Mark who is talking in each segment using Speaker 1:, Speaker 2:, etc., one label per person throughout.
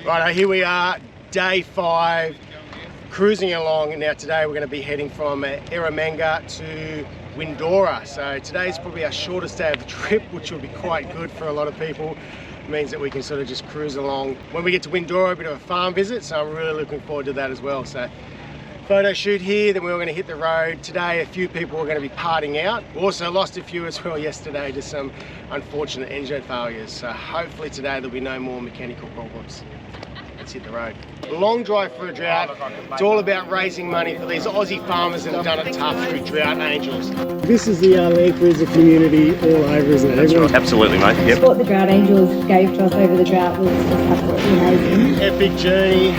Speaker 1: Right, here we are, day 5, cruising along. Now today we're going to be heading from Eromanga to Windora. So today's probably our shortest day of the trip, which will be quite good for a lot of people. It means that we can sort of just cruise along. When we get to Windora, a bit of a farm visit, so I'm really looking forward to that as well. So photo shoot here, then we're going to hit the road. Today a few people are going to be parting out. Also lost a few as well yesterday to some unfortunate engine failures. So hopefully today there'll be no more mechanical problems. Let's hit the road. Long drive for a drought. It's all about raising money for these Aussie farmers that have done it tough through Drought Angels. This is the Land Cruiser community all over, isn't it?
Speaker 2: That's right. Absolutely, mate. Yep.
Speaker 3: What the Drought Angels gave to us over the drought was just absolutely amazing.
Speaker 1: Epic journey.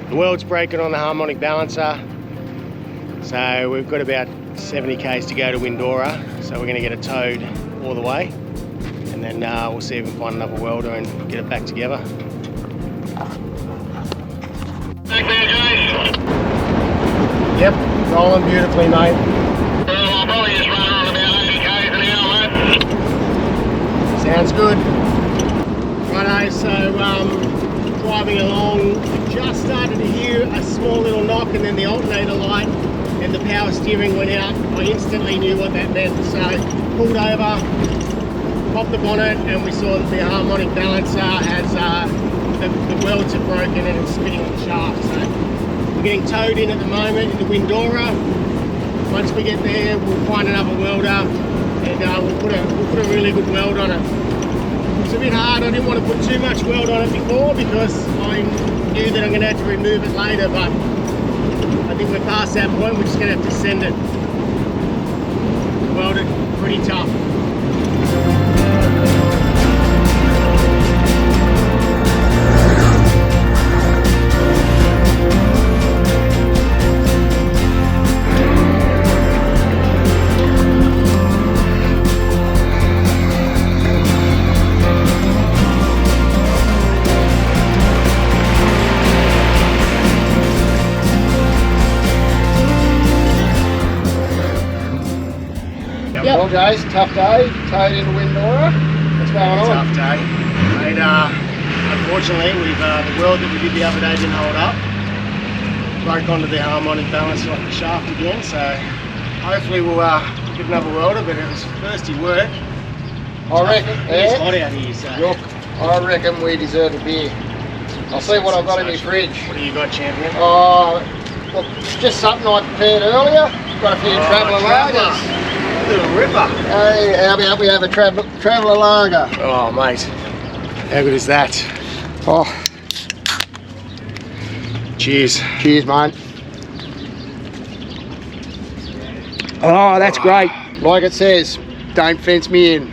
Speaker 1: The world's breaking on the harmonic balancer, so we've got about 70 k's to go to Windora, so we're going to get it towed all the way, and then we'll see if we can find another welder and get it back together. Yep, rolling beautifully, mate.
Speaker 4: Well, I'll probably just run on about 80 k's an hour, mate.
Speaker 1: Sounds good. Righto, so driving along, just started to hear a small little knock, and then the alternator light and the power steering went out. I instantly knew what that meant, so pulled over, popped the bonnet, and we saw that the harmonic balancer has the welds are broken and it's spinning on the shaft. So we're getting towed in at the moment into Windora. Once we get there, we'll find another welder and we'll put a really good weld on it. It's a bit hard. I didn't want to put too much weld on it before because I knew that I'm going to have to remove it later, but I think we're past that point. We're just going to have to send it welded pretty tough.
Speaker 5: Well guys, tough day, towed into Windora. What's going on?
Speaker 1: Tough day. Mate, unfortunately, the weld that we did the other day didn't hold up. Broke onto the harmonic balancer off the shaft again, so hopefully we'll get another welder, but it was thirsty work.
Speaker 5: I reckon,
Speaker 1: It's hot out here, so.
Speaker 5: Look, I reckon we deserve a beer. I'll see what I've got in my fridge.
Speaker 1: What do you got, champion?
Speaker 5: Oh, look, it's just something I prepared earlier. Got a few Traveller lagers.
Speaker 1: Little ripper.
Speaker 5: Hey, how about we have a Traveller lager?
Speaker 1: Oh, mate. How good is that?
Speaker 5: Oh.
Speaker 1: Cheers.
Speaker 5: Cheers, mate. Oh, that's great. Like it says, don't fence me in.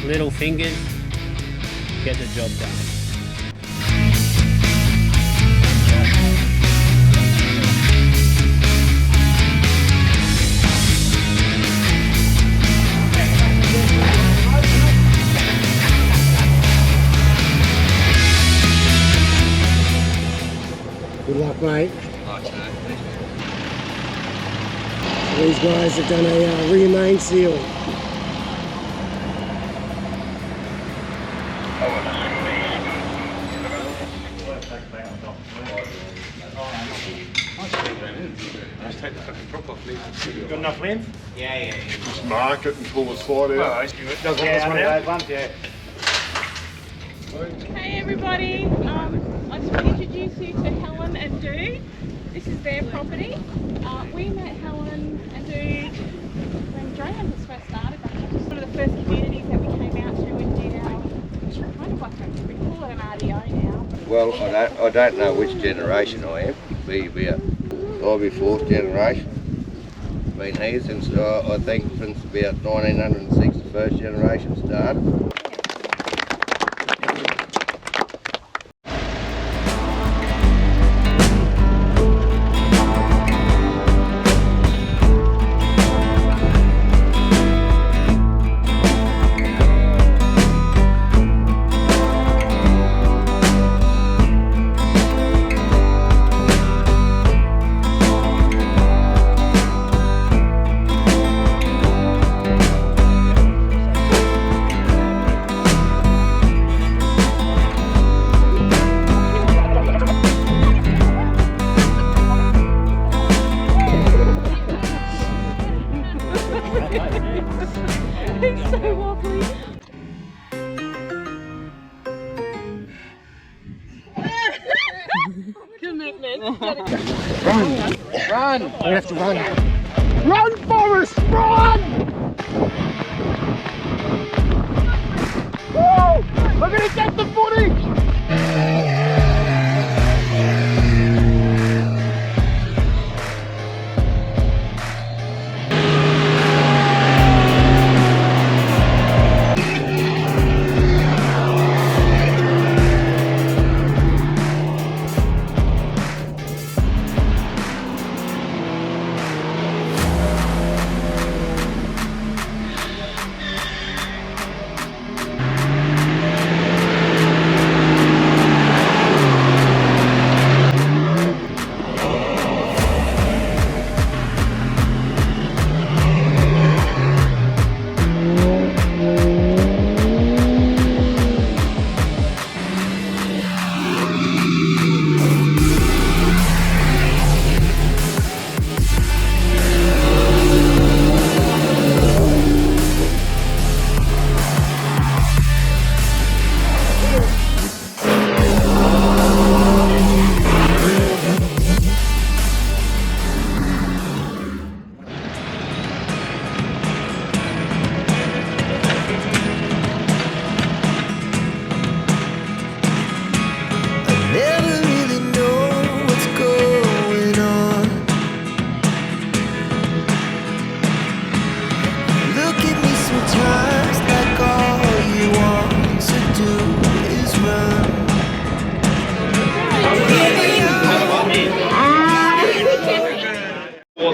Speaker 6: Little fingers get the job done.
Speaker 1: Good luck, mate. So these guys have done a rear main seal.
Speaker 2: Got enough length?
Speaker 7: Just mark it and pull the slide out.
Speaker 2: Does one one of those ones, yeah.
Speaker 8: Hey everybody, I just want to introduce you to Helen and Dude. This is their property. We met Helen and Dude when Drayman was first started. It was one of the first communities that we came out to and did our, kind of like we call it an RDO now.
Speaker 9: Well, I don't know which generation I am. I'll be fourth generation. Been here since I think since about 1906 the first generation started.
Speaker 8: He's so wobbly. Commitment.
Speaker 1: Run! We have to run. Run, Forrest! Run! Woo! We're gonna get the footage!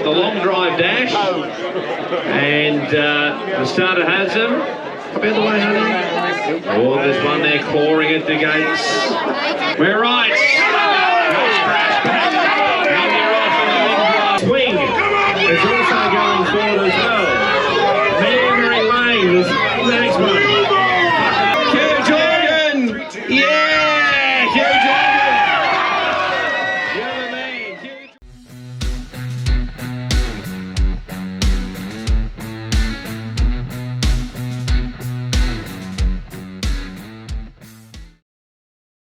Speaker 10: The long drive dash, and the starter has him. About the way, honey. Oh, there's one there clawing at the gates. We're right.